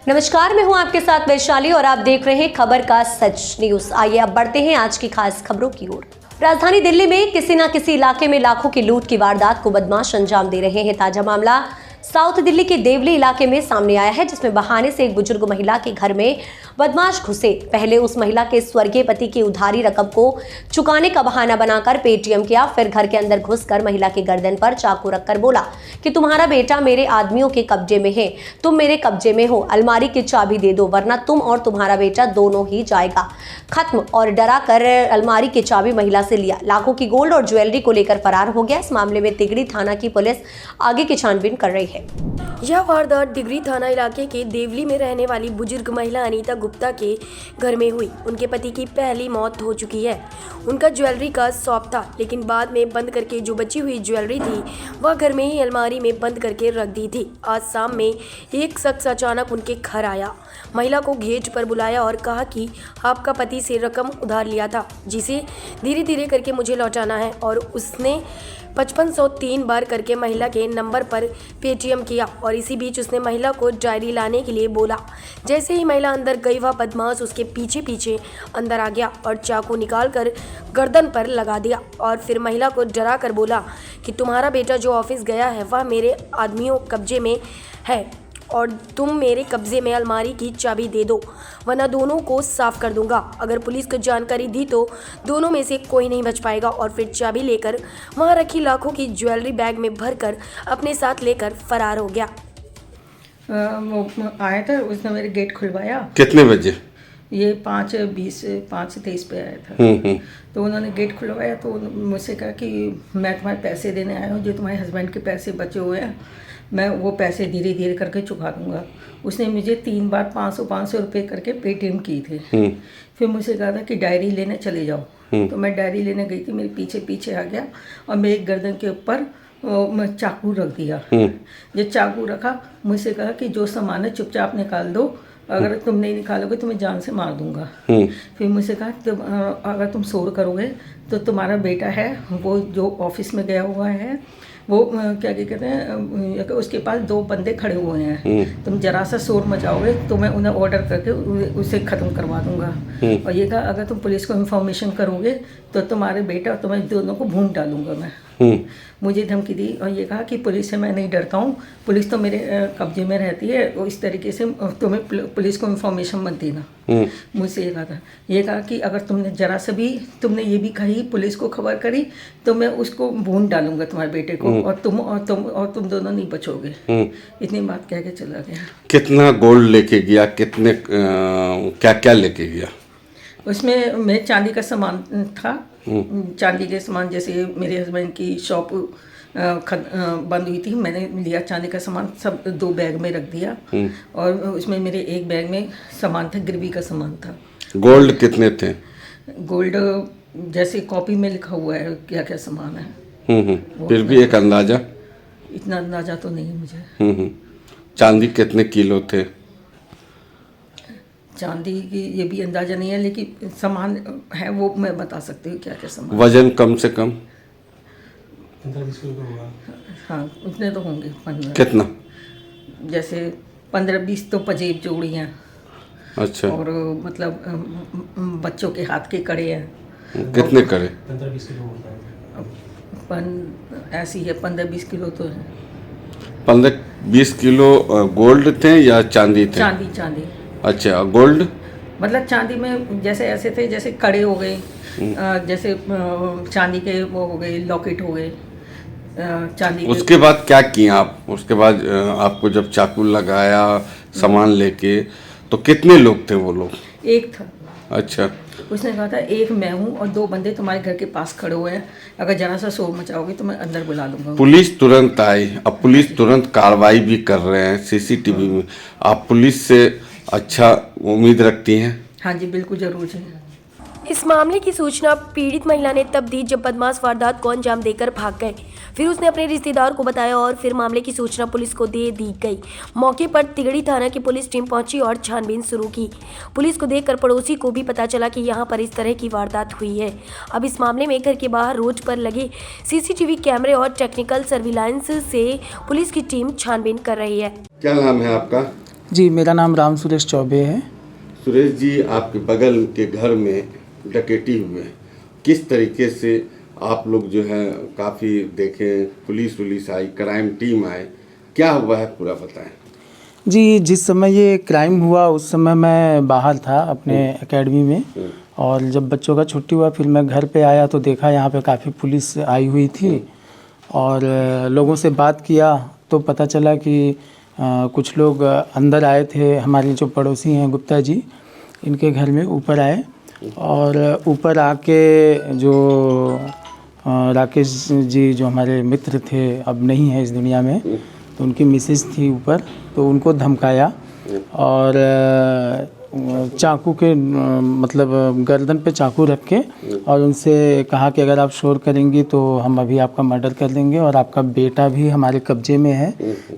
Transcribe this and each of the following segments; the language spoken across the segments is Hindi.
नमस्कार, मैं हूं आपके साथ वैशाली और आप देख रहे हैं खबर का सच न्यूज। आइए अब बढ़ते हैं आज की खास खबरों की ओर। राजधानी दिल्ली में किसी न किसी इलाके में लाखों की लूट की वारदात को बदमाश अंजाम दे रहे हैं। ताजा मामला साउथ दिल्ली के देवली इलाके में सामने आया है, जिसमें बहाने से एक बुजुर्ग महिला के घर में बदमाश घुसे। पहले उस महिला के स्वर्गीय पति की उधारी रकम को चुकाने का बहाना बनाकर पेटीएम किया, फिर घर के अंदर घुसकर महिला के गर्दन पर चाकू रखकर बोला कि तुम्हारा बेटा मेरे आदमियों के कब्जे में है, तुम मेरे कब्जे में हो, अलमारी की चाबी दे दो वरना तुम और तुम्हारा बेटा दोनों ही जाएगा खत्म। और डरा कर अलमारी की चाबी महिला से लिया, लाखों की गोल्ड और ज्वेलरी को लेकर फरार हो गया। इस मामले में तिगड़ी थाना की पुलिस आगे की छानबीन कर रही है। यह वारदात डिगरी थाना इलाके के देवली में रहने वाली बुजुर्ग महिला अनीता गुप्ता के घर में हुई। उनके पति की पहली मौत हो चुकी है। उनका ज्वेलरी का शॉप था, लेकिन बाद में बंद करके जो बची हुई ज्वेलरी थी वह घर में ही अलमारी में बंद करके रख दी थी। आज शाम में एक शख्स अचानक उनके घर आया, महिला को गेट पर बुलाया और कहा कि आपका पति से रकम उधार लिया था, जिसे धीरे धीरे करके मुझे लौटाना है। और उसने 5503 बार करके महिला के नंबर पर पेटीएम किया और इसी बीच उसने महिला को डायरी लाने के लिए बोला। जैसे ही महिला अंदर गई, वह बदमाश उसके पीछे पीछे अंदर आ गया और चाकू निकालकर गर्दन पर लगा दिया और फिर महिला को डरा कर बोला कि तुम्हारा बेटा जो ऑफिस गया है वह मेरे आदमियों कब्जे में है और तुम मेरे कब्जे में अलमारी की चाबी दे दो वरना दोनों को साफ कर दूंगा। अगर पुलिस को जानकारी दी तो दोनों में से कोई नहीं बच पाएगा। और फिर चाबी लेकर वहां रखी लाखों की ज्वेलरी बैग में भरकर अपने साथ लेकर फरार हो गया। वो आया था, उसने मेरे गेट खुलवाया। कितने बजे? ये 5:23 पे आया था। तो उन्होंने गेट खुलवाया तो मुझसे कहा कि मैं तुम्हारे पैसे देने आया हूँ, जो तुम्हारे हस्बैंड के पैसे बचे हुए हैं मैं वो पैसे धीरे धीरे करके चुका दूंगा। उसने मुझे 3 बार 500 रुपये करके पेटीएम की थे। फिर मुझे कहा था कि डायरी लेने चले जाओ। तो मैं डायरी लेने गई थी, मेरे पीछे पीछे आ गया और मेरे गर्दन के ऊपर मैं चाकू रख दिया। जब चाकू रखा, मुझसे कहा कि जो सामान है चुपचाप निकाल दो, अगर तुम नहीं निकालोगे तो मैं जान से मार दूंगा। फिर मुझसे कहा तुम अगर तुम शोर करोगे तो तुम्हारा बेटा है वो जो ऑफिस में गया हुआ है वो क्या कहते हैं, उसके पास 2 बंदे खड़े हुए हैं, तुम जरा सा शोर मचाओगे तो मैं उन्हें ऑर्डर करके उसे ख़त्म करवा दूंगा। और ये कहा अगर तुम पुलिस को इन्फॉर्मेशन करोगे तो तुम्हारे बेटा और तुम्हारे दोनों को भून डालूंगा मैं। मुझे धमकी दी और ये कहा कि पुलिस से मैं नहीं डरता हूँ, पुलिस तो मेरे कब्जे में रहती है, और इस तरीके से तुम्हें पुलिस को इन्फॉर्मेशन मत देना। मुझसे ये कहा कि अगर तुमने जरा सा भी तुमने ये भी कही पुलिस को खबर करी तो मैं उसको भून डालूंगा तुम्हारे बेटे को, और तुम दोनों नहीं बचोगे। इतनी बात कह के चला गया। कितना गोल्ड लेके गया, कितने क्या क्या लेके गया? उसमें मेरे चांदी का सामान था। चांदी के सामान जैसे मेरे हस्बैंड की शॉप बंद हुई थी, मैंने लिया चांदी का सामान, सब 2 बैग में रख दिया। और उसमें मेरे एक बैग में सामान था, गिरवी का सामान था। गोल्ड कितने थे? गोल्ड जैसे कॉपी में लिखा हुआ है क्या क्या सामान है। फिर भी एक अंदाजा? इतना अंदाजा तो नहीं है मुझे। चांदी कितने किलो थे? चांदी की ये भी अंदाजा नहीं है, लेकिन सामान है वो मैं बता सकती हूँ क्या क्या सामान। वजन कम से कम 15-20 किलो होगा। हाँ उतने तो होंगे। 15 कितना? जैसे 15-20 तो पजेब जोड़ी हैं। अच्छा। और मतलब बच्चों के हाथ के कड़े हैं। कितने कड़े? 15-20 किलो होता है। ऐसी है 15-20 किलो तो है। 15-20 किलो गोल्ड थे या चांदी थे? चांदी। अच्छा, गोल्ड मतलब चांदी में जैसे ऐसे थे जैसे कड़े हो गए, जैसे चांदी के वो हो गए, लॉकेट हो गए चांदी के। उसके बाद क्या किया आप? उसके बाद आपको जब चाकू लगाया सामान लेके, तो कितने लोग थे वो लोग? एक था। अच्छा। उसने कहा था एक मैं हूँ और 2 बंदे तुम्हारे घर के पास खड़े हुए हैं, अगर जरा सा शोर मचाओगे तो मैं अंदर बुला लूंगा। पुलिस तुरंत आई, अब पुलिस तुरंत कार्रवाई भी कर रहे हैं सीसीटीवी में। आप पुलिस से अच्छा उम्मीद रखती हैं? हाँ जी बिल्कुल जरूर जी। इस मामले की सूचना पीड़ित महिला ने तब दी जब बदमाश वारदात को अंजाम देकर भाग गए। फिर उसने अपने रिश्तेदार को बताया और फिर मामले की सूचना पुलिस को दे दी गई। मौके पर तिगड़ी थाना की पुलिस टीम पहुंची और छानबीन शुरू की। पुलिस को देखकर पड़ोसी को भी पता चला कि यहां पर इस तरह की वारदात हुई है। अब इस मामले में घर के बाहर रोड पर लगे सीसीटीवी कैमरे और टेक्निकल सर्विलांस से पुलिस की टीम छानबीन कर रही है। क्या नाम है आपका? जी, मेरा नाम राम सुरेश चौबे है। सुरेश जी, आपके बगल के घर में डकैती हुए, किस तरीके से आप लोग जो है काफ़ी देखें, पुलिस आई, क्राइम टीम आए, क्या हुआ है पूरा बताएं। जी, जिस समय ये क्राइम हुआ उस समय मैं बाहर था अपने एकेडमी में, और जब बच्चों का छुट्टी हुआ फिर मैं घर पे आया तो देखा यहाँ पे काफ़ी पुलिस आई हुई थी, और लोगों से बात किया तो पता चला कि कुछ लोग अंदर आए थे। हमारे जो पड़ोसी हैं गुप्ता जी, इनके घर में ऊपर आए, और ऊपर आके जो राकेश जी जो हमारे मित्र थे, अब नहीं है इस दुनिया में, तो उनकी मिसेज थी ऊपर, तो उनको धमकाया और चाकू के मतलब गर्दन पे चाकू रख के और उनसे कहा कि अगर आप शोर करेंगी तो हम अभी आपका मर्डर कर देंगे, और आपका बेटा भी हमारे कब्जे में है।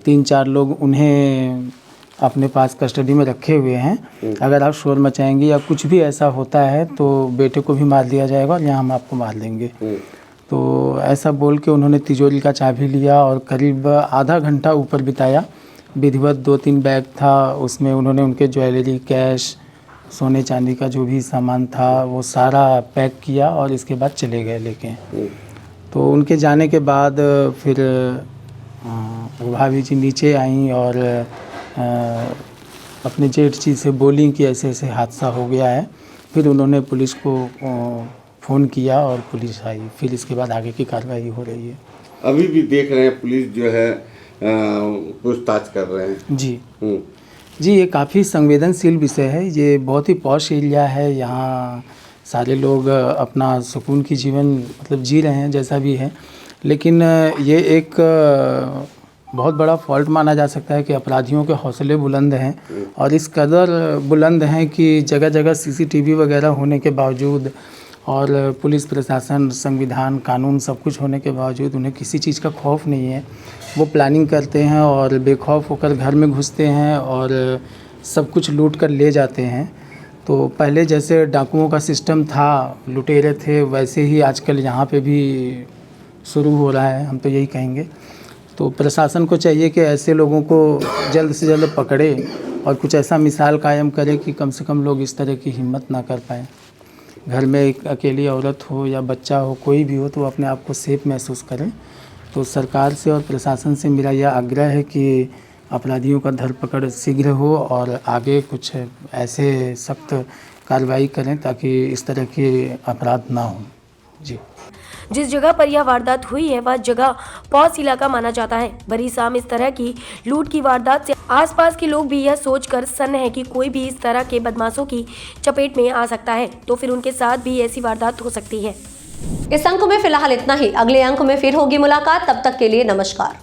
3-4 लोग उन्हें अपने पास कस्टडी में रखे हुए हैं, अगर आप शोर मचाएंगी या कुछ भी ऐसा होता है तो बेटे को भी मार दिया जाएगा और यहाँ हम आपको मार देंगे। तो ऐसा बोल के उन्होंने तिजोरी का चाबी लिया और करीब आधा घंटा ऊपर बिताया। विधिवत 2-3 बैग था, उसमें उन्होंने उनके ज्वेलरी, कैश, सोने चांदी का जो भी सामान था वो सारा पैक किया और इसके बाद चले गए लेके। तो उनके जाने के बाद फिर भाभी जी नीचे आईं और अपने जेठ जी से बोली कि ऐसे ऐसे हादसा हो गया है। फिर उन्होंने पुलिस को फ़ोन किया और पुलिस आई, फिर इसके बाद आगे की कार्रवाई हो रही है। अभी भी देख रहे हैं पुलिस जो है पूछताछ कर रहे हैं। जी जी, ये काफ़ी संवेदनशील विषय है। ये बहुत ही पॉश एरिया है, यहाँ सारे लोग अपना सुकून की जीवन मतलब जी रहे हैं जैसा भी है, लेकिन ये एक बहुत बड़ा फॉल्ट माना जा सकता है कि अपराधियों के हौसले बुलंद हैं, और इस कदर बुलंद हैं कि जगह जगह CCTV वगैरह होने के बावजूद और पुलिस प्रशासन, संविधान, कानून सब कुछ होने के बावजूद उन्हें किसी चीज़ का खौफ नहीं है। वो प्लानिंग करते हैं और बेखौफ होकर घर में घुसते हैं और सब कुछ लूट कर ले जाते हैं। तो पहले जैसे डाकुओं का सिस्टम था, लुटेरे थे, वैसे ही आजकल यहाँ पे भी शुरू हो रहा है, हम तो यही कहेंगे। तो प्रशासन को चाहिए कि ऐसे लोगों को जल्द से जल्द पकड़े और कुछ ऐसा मिसाल कायम करे कि कम से कम लोग इस तरह की हिम्मत ना कर पाएँ। घर में एक अकेली औरत हो या बच्चा हो, कोई भी हो, तो अपने आप को सेफ महसूस करें। तो सरकार से और प्रशासन से मेरा यह आग्रह है कि अपराधियों का धरपकड़ शीघ्र हो और आगे कुछ ऐसे सख्त कार्रवाई करें ताकि इस तरह के अपराध ना हों। जी। जिस जगह पर यह वारदात हुई है वह जगह पॉश इलाका माना जाता है। भरी शाम इस तरह की लूट की वारदात से आसपास के लोग भी यह सोचकर सन्न है कि कोई भी इस तरह के बदमाशों की चपेट में आ सकता है, तो फिर उनके साथ भी ऐसी वारदात हो सकती है। इस अंक में फिलहाल इतना ही। अगले अंक में फिर होगी मुलाकात, तब तक के लिए नमस्कार।